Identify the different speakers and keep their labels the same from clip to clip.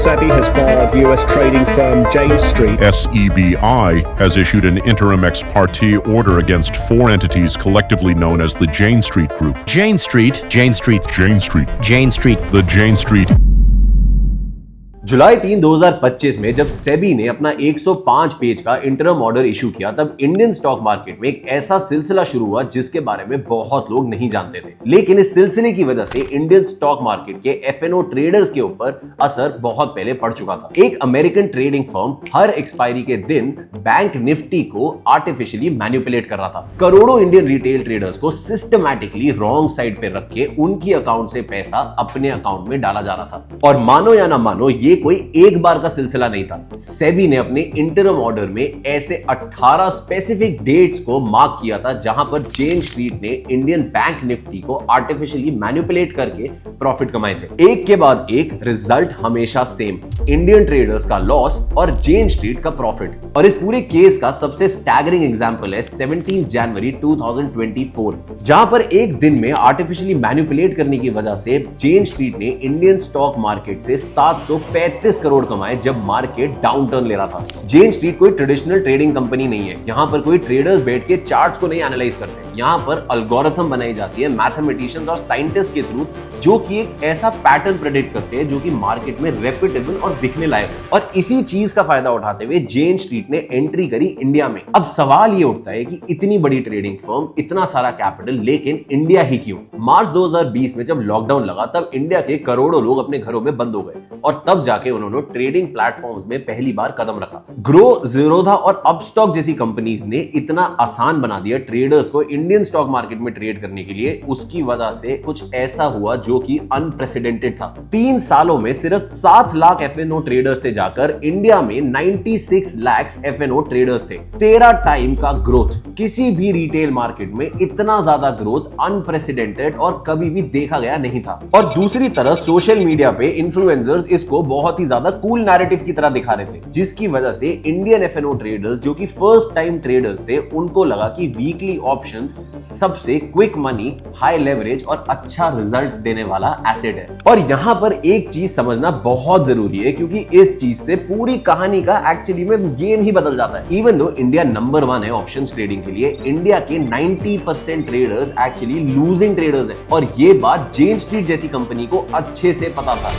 Speaker 1: SEBI has barred US trading firm Jane Street.
Speaker 2: SEBI has issued an interim ex parte order against 4 entities collectively known as the Jane Street Group.
Speaker 3: Jane Street, Jane Street,
Speaker 2: Jane Street,
Speaker 3: Jane Street.
Speaker 2: the Jane Street.
Speaker 4: जुलाई 3, 2025 में जब सेबी ने अपना 105 page का interim order issue किया, तब Indian stock market में एक ऐसा सिलसिला शुरू हुआ जिसके बारे में बहुत लोग नहीं जानते थे। लेकिन इस सिलसिले की वजह से इंडियन स्टॉक मार्केट के एफएनओ ट्रेडर्स के ऊपर असर बहुत पहले पड़ चुका था। एक अमेरिकन ट्रेडिंग फर्म हर एक्सपायरी के दिन बैंक निफ्टी को आर्टिफिशियली मैनिपुलेट कर रहा था। करोड़ों इंडियन रिटेल ट्रेडर्स को सिस्टमैटिकली रॉन्ग साइड पे रख के उनकी अकाउंट से पैसा अपने अकाउंट में डाला जा रहा था। और मानो या ना मानो, ये कोई एक बार का सिलसिला नहीं था। सेबी ने अपने इंटरम ऑर्डर में ऐसे 18 स्पेसिफिक डेट्स को मार्क किया था जहां पर जेन स्ट्रीट ने इंडियन बैंक निफ्टी को आर्टिफिशियली मैनिपुलेट करके प्रॉफिट कमाए थे। एक के बाद एक रिजल्ट हमेशा सेम, इंडियन ट्रेडर्स का लॉस और जेन स्ट्रीट का प्रॉफिट। और इस पूरे केस का सबसे स्टैगरिंग एग्जांपल है 17 जनवरी 2024, जहां पर एक दिन में आर्टिफिशियली मैनिपुलेट करने की वजह से जेन स्ट्रीट ने इंडियन स्टॉक मार्केट से 735 करोड़ कमाए जब मार्केट डाउनटर्न ले रहा था। जेन स्ट्रीट कोई ट्रेडिशनल ट्रेडिंग कंपनी नहीं है। यहां पर कोई ट्रेडर्स बैठ के चार्ट्स को नहीं एनालाइज करते। यहां पर एल्गोरिथम बनाई जाती है मैथमेटिशियंस और साइंटिस्ट के थ्रू, जो कि एक ऐसा पैटर्न प्रेडिक्ट करते हैं जो कि मार्केट में रेपिटेबल और दिखने लायक है। और इसी चीज का फायदा उठाते हुए जेन स्ट्रीट ने एंट्री करी इंडिया में। अब सवाल ये उठता है कि इतनी बड़ी ट्रेडिंग फर्म, इतना सारा कैपिटल, लेकिन इंडिया ही क्यों? मार्च 2020 में जब लॉकडाउन लगा, तब इंडिया के करोड़ों लोग अपने घरों में बंद हो गए और तब जाके उन्होंने ट्रेडिंग प्लेटफॉर्म्स में पहली बार कदम रखा। ग्रो, ज़ीरोधा और अपस्टॉक जैसी कंपनीज ने इतना आसान बना दिया ट्रेडर्स को इंडियन स्टॉक मार्केट में ट्रेड करने के लिए। उसकी वजह से कुछ ऐसा हुआ जो कि अनप्रेसिडेंटेड था। 3 सालों में सिर्फ 7 लाख एफएनओ ट्रेडर्स से जाकर इंडिया में 96 लाख एफएनओ ट्रेडर्स थे। 13 टाइम का ग्रोथ। किसी भी रिटेल मार्केट में इतना ज्यादा ग्रोथ अनप्रेसिडेंटेड और कभी भी देखा गया नहीं था। और दूसरी तरफ सोशल मीडिया पे इन्फ्लुएंसर्स इसको बहुत ही ज्यादा कूल नैरेटिव की तरह दिखा रहे थे, जिसकी वजह से इंडियन एफएनओ ट्रेडर्स जो कि फर्स्ट टाइम ट्रेडर्स थे, उनको लगा कि वीकली ऑप्शंस सबसे क्विक मनी, हाई लेवरेज और अच्छा रिजल्ट देने वाला एसेट है। और यहां पर एक चीज समझना बहुत जरूरी है, क्योंकि इस चीज से पूरी कहानी का एक्चुअली में गेम ही बदल जाता है। इवन दो इंडिया नंबर 1 है ऑप्शंस ट्रेडिंग के लिए, इंडिया के 90% ट्रेडर्स एक्चुअली लूजिंग ट्रेडर्स हैं। और ये बात जेन स्ट्रीट जैसी कंपनी को अच्छे से पता था।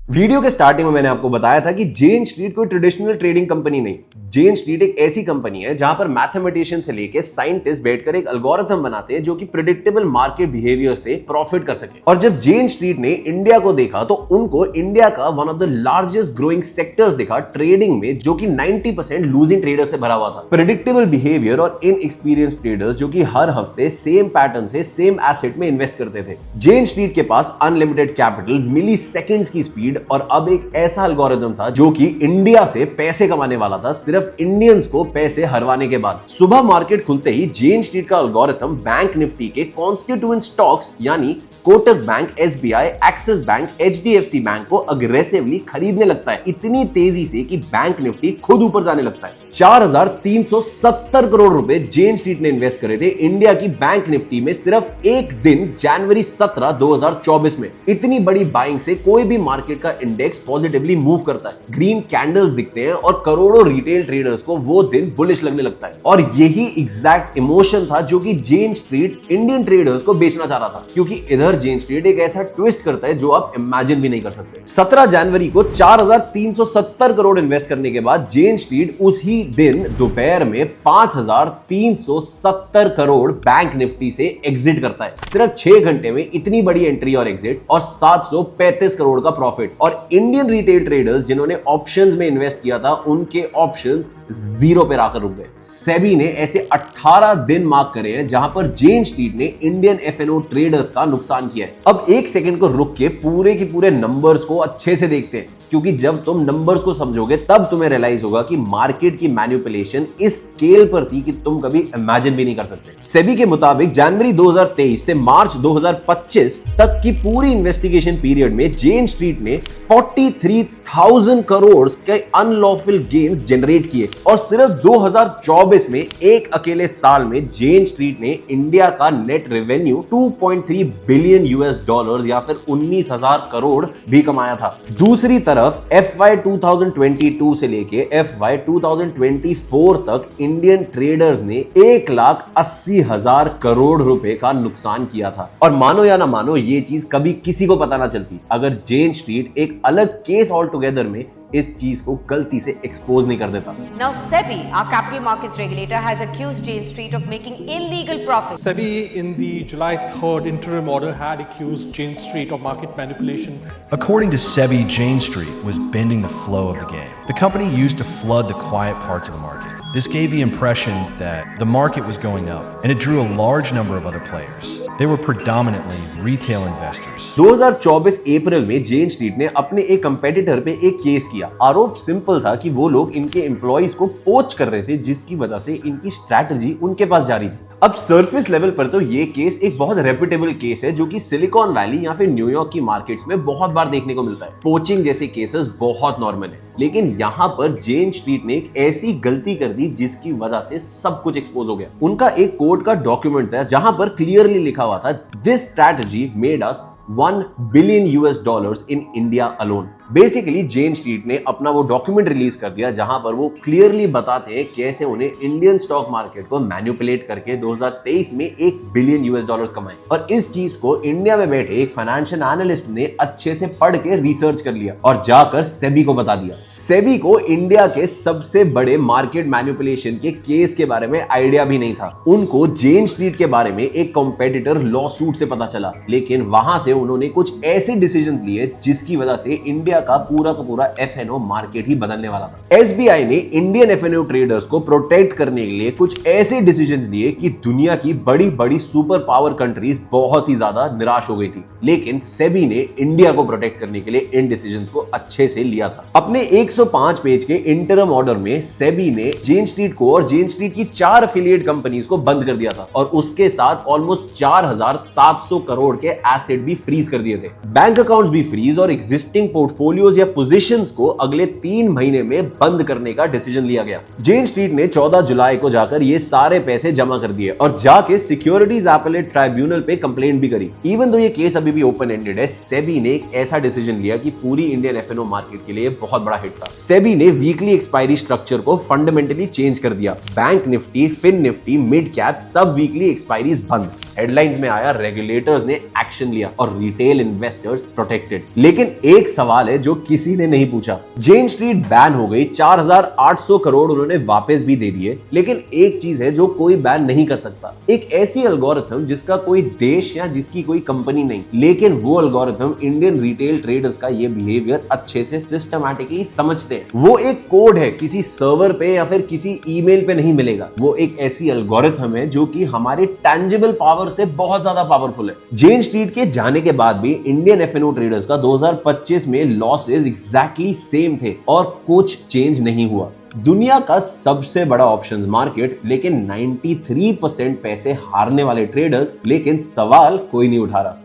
Speaker 4: वीडियो के स्टार्टिंग में मैंने आपको बताया था कि जेन स्ट्रीट कोई ट्रेडिशनल ट्रेडिंग कंपनी नहीं। जेन स्ट्रीट एक ऐसी कंपनी है जहां पर मैथमेटिशियन से लेके साइंटिस्ट बैठकर एक एल्गोरिथम बनाते हैं जो कि प्रेडिक्टेबल मार्केट बिहेवियर से प्रॉफिट कर सके। और जब जेन स्ट्रीट ने इंडिया को देखा तो उनको इंडिया का one of the largest growing sectors दिखा ट्रेडिंग में, जो कि 90% लूजिंग ट्रेडर्स से भरा हुआ था। प्रेडिक्टेबल बिहेवियर और इनएक्सपीरियंस ट्रेडर्स जो कि हर हफ्ते सेम पैटर्न से सेम एसेट में इन्वेस्ट करते थे। जेन स्ट्रीट के पास अनलिमिटेड कैपिटल, मिली सेकेंड्स की स्पीड और अब एक ऐसा एल्गोरिथम था जो कि इंडिया से पैसे कमाने वाला था, सिर्फ इंडियंस को पैसे हरवाने के बाद। सुबह मार्केट खुलते ही जेन स्ट्रीट का एल्गोरिथम बैंक निफ्टी के कॉन्स्टिट्यूएंट स्टॉक्स यानी Kotak bank, SBI, axis bank, HDFC bank को अग्रेसिवली खरीदने लगता है, इतनी तेजी से कि बैंक निफ्टी खुद ऊपर जाने लगता है। 4370 करोड़ रुपए जेन स्ट्रीट ने इन्वेस्ट करे थे इंडिया की बैंक निफ्टी में सिर्फ एक दिन, जनवरी 17, 2024 में। इतनी बड़ी बाइंग से कोई भी मार्केट का इंडेक्स पॉजिटिवली मूव करता है, ग्रीन कैंडल्स दिखते हैं और करोड़ों रिटेल ट्रेडर्स को वो दिन बुलिश लगने लगता है। और यही एग्जैक्ट इमोशन था जो कि जेन स्ट्रीट इंडियन ट्रेडर्स को बेचना चाह रहा था, क्योंकि इधर जेन स्ट्रीट एक ऐसा ट्विस्ट करता है जो आप इमेजिन भी नहीं कर सकते। 17 जनवरी को 4370 करोड़ इन्वेस्ट करने के बाद जेन स्ट्रीट उसी दिन दोपहर में 5370 करोड़ बैंक निफ्टी से एग्जिट करता है। सिर्फ 6 घंटे में इतनी बड़ी एंट्री और एग्जिट और 735 करोड़ का प्रॉफिट। और इंडियन रिटेल ट्रेडर्स जिन्होंने ऑप्शंस में इन्वेस्ट किया था, उनके ऑप्शंस जीरो पे आकर रुक गए। सेबी ने ऐसे 18 दिन मार्क करे हैं जहां पर जेन स्ट्रीट ने इंडियन एफएनओ ट्रेडर्स का नुकसान किया है। अब एक सेकंड को रुक के पूरे के पूरे नंबर्स को अच्छे से देखते हैं। क्योंकि जब तुम नंबर्स को समझोगे तब तुम्हें रियलाइज होगा कि मार्केट की मैनिपुलेशन इस स्केल पर थी कि तुम कभी इमेजिन भी नहीं कर सकते। सेबी के मुताबिक जनवरी 2023 से मार्च 2025 तक की पूरी इन्वेस्टिगेशन पीरियड में जेन स्ट्रीट ने 43,000 करोड़ के अनलॉफुल गेन्स जनरेट किए और सिर्फ 2024 में एक अकेले साल में जेन स्ट्रीट ने इंडिया का net revenue 2.3 billion US dollars या फिर 19,000 करोड़ भी कमाया था। दूसरी तरफ FY 2022 से लेके FY 2024 तक इंडियन ट्रेडर्स ने 1,80,000 करोड़ रुपए का नुकसान किया था। और मानो या ना मानो ये चीज कभी किसी को पता ना चलती अगर जेन स्ट्रीट एक अलग केस ऑल टुगेदर में इस चीज को गलती से एक्सपोज नहीं कर देता।
Speaker 5: Now SEBI, our capital markets regulator, has accused Jane Street of making illegal profits.
Speaker 6: SEBI in the July 3rd interim order had accused Jane Street of market manipulation.
Speaker 7: According to SEBI, Jane Street was bending the flow of the game. The company used to flood the quiet parts of the market. This gave the impression that the market was going up, and it drew a large number of other players. They were predominantly retail investors.
Speaker 4: 2024 अप्रैल में जेन Street ने अपने एक competitor पे एक case किया। आरोप simple था कि वो लोग इनके एम्प्लॉइज को पोच कर रहे थे, जिसकी वजह से इनकी स्ट्रैटेजी उनके पास जारी थी। अब सरफेस लेवल पर तो ये केस एक बहुत रेपुटेबल केस है जो कि सिलिकॉन वैली या फिर न्यूयॉर्क की मार्केट्स में बहुत बार देखने को मिलता है। पोचिंग जैसे केसेस बहुत नॉर्मल है, लेकिन यहाँ पर जेन स्ट्रीट ने एक ऐसी गलती कर दी जिसकी वजह से सब कुछ एक्सपोज हो गया। उनका एक कोर्ट का डॉक्यूमेंट था जहां पर क्लियरली लिखा हुआ था, this strategy made us $1 billion US in India alone. Basically Jane Street ने अपना वो डॉक्यूमेंट रिलीज कर दिया जहां पर वो क्लियरली बताते हैं कैसे उन्हें इंडियन स्टॉक मार्केट को मैनिपुलेट करके 2023 में $1 बिलियन यूएस कमाए। और इस चीज को इंडिया में बैठे एक फाइनेंशियल एनालिस्ट ने अच्छे से पढ़ के रिसर्च कर लिया और जाकर सेबी को बता दिया। सेबी को इंडिया के सबसे बड़े मार्केट मैनिपुलेशन के केस के बारे में आइडिया भी नहीं था। उनको जेन स्ट्रीट के बारे में एक कॉम्पिटिटर लॉ सूट से पता चला, लेकिन वहां से उन्होंने कुछ ऐसे डिसीजन लिए जिसकी वजह से इंडिया का पूरा एफएनओ मार्केट ही बदलने वाला था। एसबीआई ने इंडियन एफएनओ ट्रेडर्स को प्रोटेक्ट करने के लिए कुछ ऐसे डिसीजंस लिए कि दुनिया की बड़ी सुपर पावर कंट्रीज बहुत ही ज्यादा निराश हो गई थी, लेकिन सेबी ने इंडिया को प्रोटेक्ट करने के लिए इन डिसीजंस को अच्छे से लिया था। अपने 105 पेज के इंटरम ऑर्डर में सेबी ने जेन स्ट्रीट को और जेन स्ट्रीट की 4 एफिलिएट कंपनीज को बंद कर दिया था और उसके साथ ऑलमोस्ट 4,700 करोड़ के एसेट भी फ्रीज कर दिए थे। बैंक अकाउंट्स भी फ्रीज और एग्जिस्टिंग पोर्टफोलियोज या पोजीशंस को अगले 3 महीने में बंद करने का डिसीजन लिया गया। जेन स्ट्रीट ने 14 जुलाई को जाकर ये सारे पैसे जमा कर दिए और जाके सिक्योरिटीज अपीलेट ट्राइब्यूनल पे कंप्लेंट भी करी। इवन दो ये केस अभी भी ओपन एंडेड है, सेबी ने एक ऐसा डिसीजन लिया कि पूरी इंडियन एफएनओ मार्केट के लिए बहुत बड़ा हिट था। सेबी ने वीकली एक्सपायरी स्ट्रक्चर को फंडामेंटली चेंज कर दिया। Bank Nifty, fin Nifty, mid cap सब वीकली एक्सपायरीज बंद। हेडलाइंस में आया रेगुलेटर्स ने एक्शन लिया और रिटेल इन्वेस्टर्स प्रोटेक्टेड। लेकिन एक सवाल है जो किसी ने नहीं पूछा। जेन स्ट्रीट बैन हो गई, 4,800 करोड़ उन्होंने वापस भी दे दिए, लेकिन एक चीज है जो कोई बैन नहीं कर सकता, एक ऐसी एल्गोरिथम जिसका कोई देश या जिसकी कोई कंपनी नहीं, लेकिन वो एल्गोरिथम इंडियन रिटेल ट्रेडर्स का ये बिहेवियर अच्छे से सिस्टमैटिकली समझते हैं। वो एक कोड है, किसी सर्वर पे या फिर किसी ईमेल पे नहीं मिलेगा। वो एक ऐसी एल्गोरिथम है जो कि हमारे टैंजिबल पावर से बहुत ज्यादा पावरफुल है। जेन स्ट्रीट के जाने के बाद भी इंडियन एफएनओ ट्रेडर्स का 2025 में लॉसेस एग्जैक्टली सेम थे और कुछ चेंज नहीं हुआ। दुनिया का सबसे बड़ा ऑप्शंस मार्केट, लेकिन 93% पैसे हारने वाले ट्रेडर्स, लेकिन सवाल कोई नहीं उठा रहा।